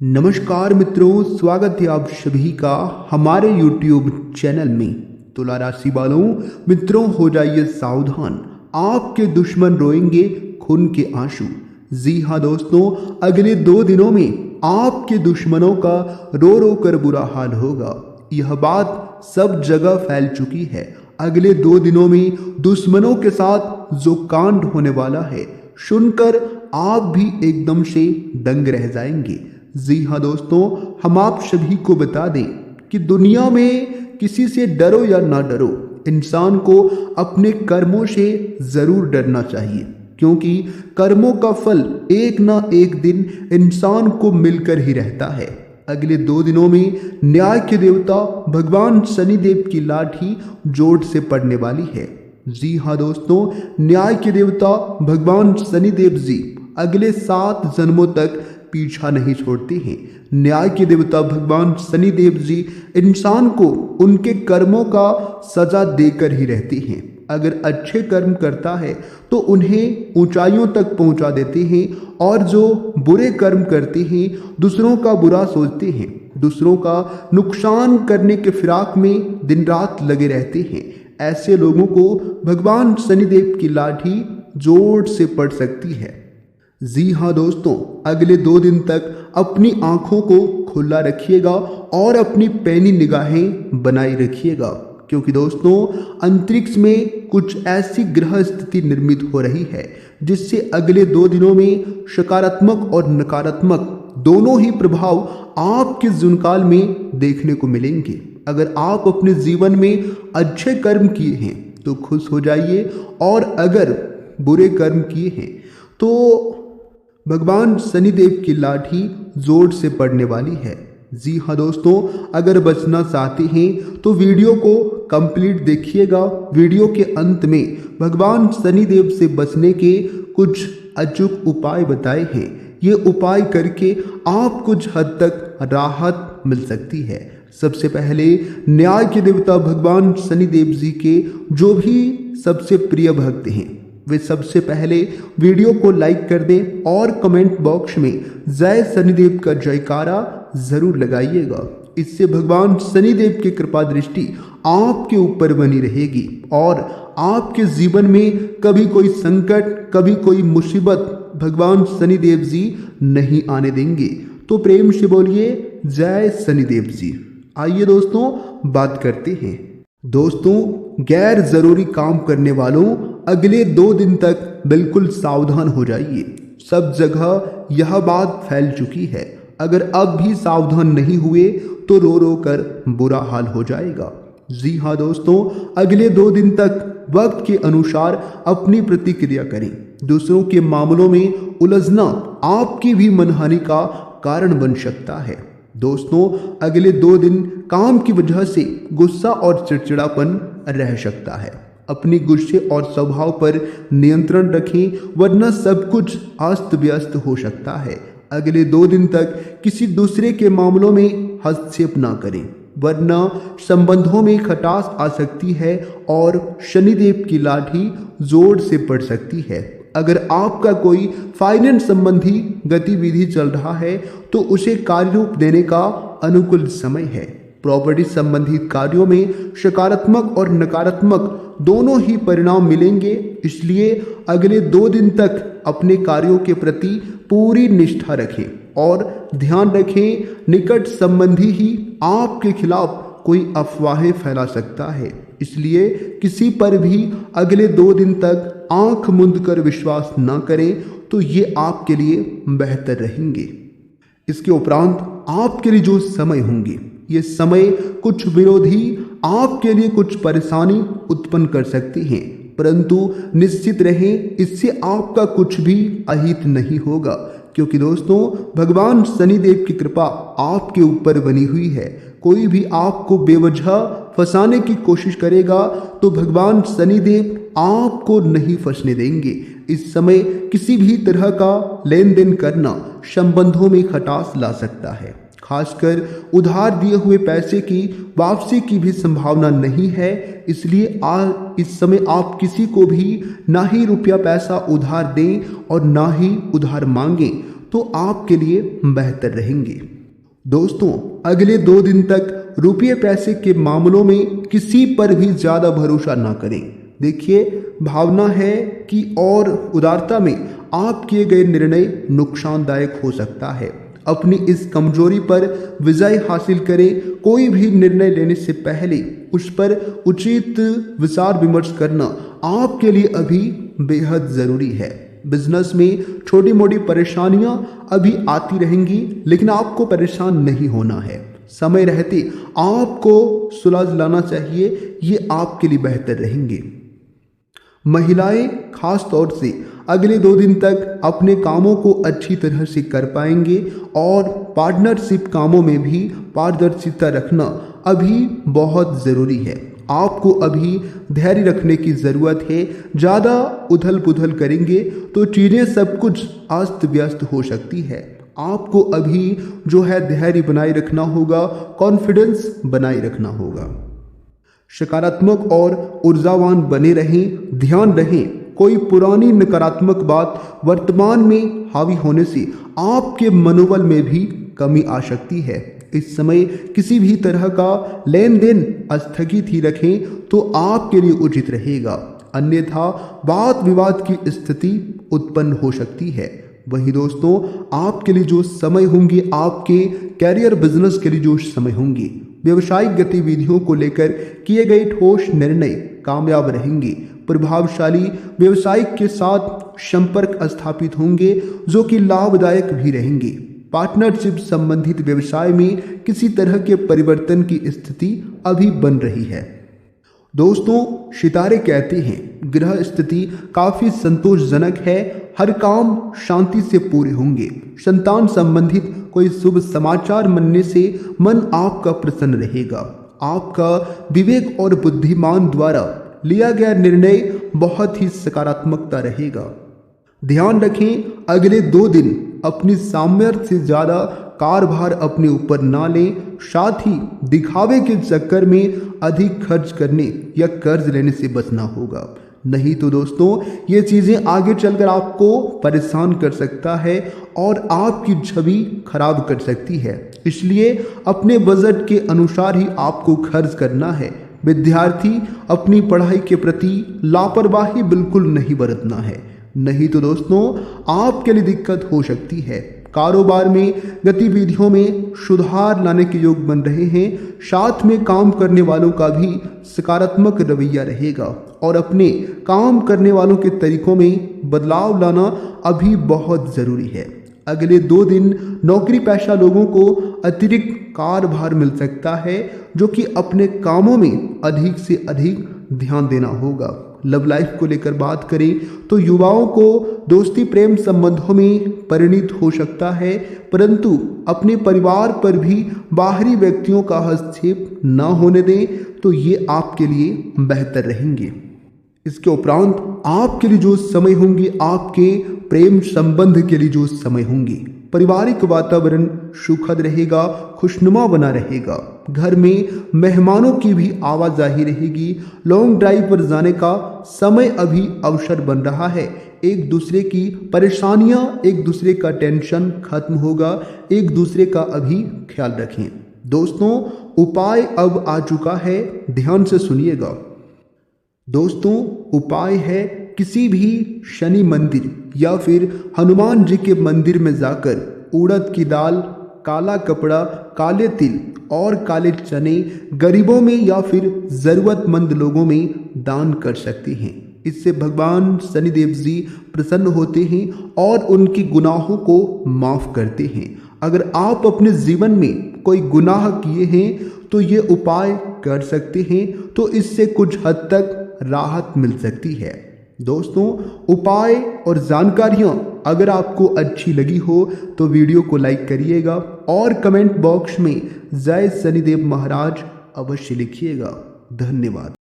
नमस्कार मित्रों, स्वागत है आप सभी का हमारे YouTube चैनल में। तुला राशि वालों, मित्रों हो जाइए सावधान, आपके दुश्मन रोएंगे खून के आंसू। जी हाँ दोस्तों, अगले 2 दिनों में आपके दुश्मनों का रो रो कर बुरा हाल होगा। यह बात सब जगह फैल चुकी है। अगले 2 दिनों में दुश्मनों के साथ जो कांड होने वाला है, सुनकर आप भी एकदम से दंग रह जाएंगे। जी हाँ दोस्तों, हम आप सभी को बता दें कि दुनिया में किसी से डरो या ना डरो, इंसान को अपने कर्मों से जरूर डरना चाहिए, क्योंकि कर्मों का फल एक ना एक दिन इंसान को मिलकर ही रहता है। अगले 2 दिनों में न्याय के देवता भगवान शनिदेव की लाठी जोर से पड़ने वाली है। जी हाँ दोस्तों, न्याय के देवता भगवान शनिदेव जी अगले 7 जन्मों तक पीछा नहीं छोड़ते हैं। न्याय के देवता भगवान शनिदेव जी इंसान को उनके कर्मों का सजा देकर ही रहते हैं। अगर अच्छे कर्म करता है तो उन्हें ऊंचाइयों तक पहुंचा देते हैं, और जो बुरे कर्म करते हैं, दूसरों का बुरा सोचते हैं, दूसरों का नुकसान करने के फिराक में दिन रात लगे रहते हैं, ऐसे लोगों को भगवान शनिदेव की लाठी जोर से पड़ सकती है। जी हाँ दोस्तों, अगले 2 दिन तक अपनी आंखों को खुला रखिएगा और अपनी पैनी निगाहें बनाए रखिएगा, क्योंकि दोस्तों अंतरिक्ष में कुछ ऐसी ग्रह स्थिति निर्मित हो रही है जिससे अगले 2 दिनों में सकारात्मक और नकारात्मक दोनों ही प्रभाव आपके जीवनकाल में देखने को मिलेंगे। अगर आप अपने जीवन में अच्छे कर्म किए हैं तो खुश हो जाइए, और अगर बुरे कर्म किए हैं तो भगवान शनिदेव की लाठी जोर से पड़ने वाली है। जी हाँ दोस्तों, अगर बचना चाहते हैं तो वीडियो को कंप्लीट देखिएगा। वीडियो के अंत में भगवान शनिदेव से बचने के कुछ अचूक उपाय बताए हैं। ये उपाय करके आप कुछ हद तक राहत मिल सकती है। सबसे पहले न्याय के देवता भगवान शनिदेव जी के जो भी सबसे प्रिय भक्त हैं, वे सबसे पहले वीडियो को लाइक कर दें और कमेंट बॉक्स में जय शनिदेव का जयकारा जरूर लगाइएगा। इससे भगवान शनिदेव की कृपा दृष्टि आपके ऊपर बनी रहेगी और आपके जीवन में कभी कोई संकट, कभी कोई मुसीबत भगवान शनिदेव जी नहीं आने देंगे। तो प्रेम से बोलिए जय शनिदेव जी। आइए दोस्तों बात करते हैं। दोस्तों, गैर जरूरी काम करने वालों अगले 2 दिन तक बिल्कुल सावधान हो जाइए। सब जगह यह बात फैल चुकी है। अगर अब भी सावधान नहीं हुए तो रो रो कर बुरा हाल हो जाएगा। जी हाँ दोस्तों, अगले 2 दिन तक वक्त के अनुसार अपनी प्रतिक्रिया करें। दूसरों के मामलों में उलझना आपकी भी मनहानि का कारण बन सकता है। दोस्तों, अगले 2 दिन काम की वजह से गुस्सा और चिड़चिड़ापन रह सकता है। अपनी गुस्से और स्वभाव पर नियंत्रण रखें, वरना सब कुछ अस्त व्यस्त हो सकता है। अगले 2 दिन तक किसी दूसरे के मामलों में हस्तक्षेप ना करें, वरना संबंधों में खटास आ सकती है और शनिदेव की लाठी जोर से पड़ सकती है। अगर आपका कोई फाइनेंस संबंधी गतिविधि चल रहा है तो उसे कार्य रूप देने का अनुकूल समय है। प्रॉपर्टी संबंधित कार्यों में सकारात्मक और नकारात्मक दोनों ही परिणाम मिलेंगे, इसलिए अगले 2 दिन तक अपने कार्यों के प्रति पूरी निष्ठा रखें और ध्यान रखें, निकट संबंधी ही आपके खिलाफ कोई अफवाहें फैला सकता है। इसलिए किसी पर भी अगले 2 दिन तक आंख मूंद कर विश्वास न करें, तो ये आपके लिए बेहतर रहेंगे। इसके उपरांत आपके लिए जो समय होंगे, ये समय कुछ विरोधी आपके लिए कुछ परेशानी उत्पन्न कर सकते हैं, परंतु निश्चित रहें, इससे आपका कुछ भी अहित नहीं होगा, क्योंकि दोस्तों भगवान शनिदेव की कृपा आपके ऊपर बनी हुई है। कोई भी आपको बेवजह फंसाने की कोशिश करेगा तो भगवान शनिदेव आपको नहीं फंसने देंगे। इस समय किसी भी तरह का लेन देन करना संबंधों में खटास ला सकता है। खासकर उधार दिए हुए पैसे की वापसी की भी संभावना नहीं है, इसलिए इस समय आप किसी को भी ना ही रुपया पैसा उधार दें और ना ही उधार मांगें। तो आपके लिए बेहतर रहेंगे। दोस्तों, अगले 2 दिन तक रुपये पैसे के मामलों में किसी पर भी ज़्यादा भरोसा ना करें। देखिए, भावना है कि और उदारता में आप किए गए निर्णय नुकसानदायक हो सकता है। अपनी इस कमजोरी पर विजय हासिल करें। कोई भी निर्णय लेने से पहले उस पर उचित विचार विमर्श करना आपके लिए अभी बेहद ज़रूरी है। बिजनेस में छोटी मोटी परेशानियां अभी आती रहेंगी, लेकिन आपको परेशान नहीं होना है। समय रहते आपको सुलझ लाना चाहिए, ये आपके लिए बेहतर रहेंगे। महिलाएं खास तौर से अगले 2 दिन तक अपने कामों को अच्छी तरह से कर पाएंगे और पार्टनरशिप कामों में भी पारदर्शिता रखना अभी बहुत ज़रूरी है। आपको अभी धैर्य रखने की ज़रूरत है। ज़्यादा उथल पुथल करेंगे तो चीज़ें सब कुछ अस्त व्यस्त हो सकती है। आपको अभी जो है धैर्य बनाए रखना होगा, कॉन्फिडेंस बनाए रखना होगा। सकारात्मक और ऊर्जावान बने रहें। ध्यान रहें, कोई पुरानी नकारात्मक बात वर्तमान में हावी होने से आपके मनोबल में भी कमी आ सकती है। इस समय किसी भी तरह का लेन देन स्थगित ही रखें तो आपके लिए उचित रहेगा, अन्यथा वाद विवाद की स्थिति उत्पन्न हो सकती है। वही दोस्तों, आपके लिए जो समय होंगे, आपके कैरियर बिजनेस के लिए जो समय होंगे, व्यवसायिक गतिविधियों को लेकर किए गए ठोस निर्णय कामयाब रहेंगे। प्रभावशाली व्यवसायिक के साथ संपर्क स्थापित होंगे जो कि लाभदायक भी रहेंगे। पार्टनरशिप संबंधित व्यवसाय में किसी तरह के परिवर्तन की स्थिति अभी बन रही है। दोस्तों, सितारे कहते हैं ग्रह स्थिति काफी संतोषजनक है। हर काम शांति से पूरे होंगे। संतान संबंधित कोई शुभ समाचार मिलने से मन आपका प्रसन्न रहेगा। आपका विवेक और बुद्धिमान द्वारा लिया गया निर्णय बहुत ही सकारात्मकता रहेगा। ध्यान रखें, अगले 2 दिन अपनी सामर्थ्य से ज़्यादा कारभार अपने ऊपर ना लें। साथ ही दिखावे के चक्कर में अधिक खर्च करने या कर्ज लेने से बचना होगा, नहीं तो दोस्तों ये चीज़ें आगे चलकर आपको परेशान कर सकता है और आपकी छवि खराब कर सकती है। इसलिए अपने बजट के अनुसार ही आपको खर्च करना है। विद्यार्थी अपनी पढ़ाई के प्रति लापरवाही बिल्कुल नहीं बरतना है, नहीं तो दोस्तों आपके लिए दिक्कत हो सकती है। कारोबार में गतिविधियों में सुधार लाने के योग बन रहे हैं। साथ में काम करने वालों का भी सकारात्मक रवैया रहेगा और अपने काम करने वालों के तरीकों में बदलाव लाना अभी बहुत ज़रूरी है। अगले 2 दिन नौकरी पेशा लोगों को अतिरिक्त कार्यभार मिल सकता है, जो कि अपने कामों में अधिक से अधिक ध्यान देना होगा। लव लाइफ को लेकर बात करें तो युवाओं को दोस्ती प्रेम संबंधों में परिणित हो सकता है, परंतु अपने परिवार पर भी बाहरी व्यक्तियों का हस्तक्षेप न होने दें तो ये आपके लिए बेहतर रहेंगे। इसके उपरांत आपके लिए जो समय होंगे, आपके प्रेम संबंध के लिए जो समय होंगे, पारिवारिक वातावरण सुखद रहेगा, खुशनुमा बना रहेगा। घर में मेहमानों की भी आवाजाही रहेगी। लॉन्ग ड्राइव पर जाने का समय अभी अवसर बन रहा है। एक दूसरे की परेशानियां, एक दूसरे का टेंशन खत्म होगा। एक दूसरे का अभी ख्याल रखें। दोस्तों, उपाय अब आ चुका है, ध्यान से सुनिएगा। दोस्तों, उपाय है किसी भी शनि मंदिर या फिर हनुमान जी के मंदिर में जाकर उड़द की दाल, काला कपड़ा, काले तिल और काले चने गरीबों में या फिर ज़रूरतमंद लोगों में दान कर सकते हैं। इससे भगवान शनिदेव जी प्रसन्न होते हैं और उनके गुनाहों को माफ़ करते हैं। अगर आप अपने जीवन में कोई गुनाह किए हैं तो ये उपाय कर सकते हैं, तो इससे कुछ हद तक राहत मिल सकती है। दोस्तों, उपाय और जानकारियाँ अगर आपको अच्छी लगी हो तो वीडियो को लाइक करिएगा और कमेंट बॉक्स में जय शनिदेव महाराज अवश्य लिखिएगा। धन्यवाद।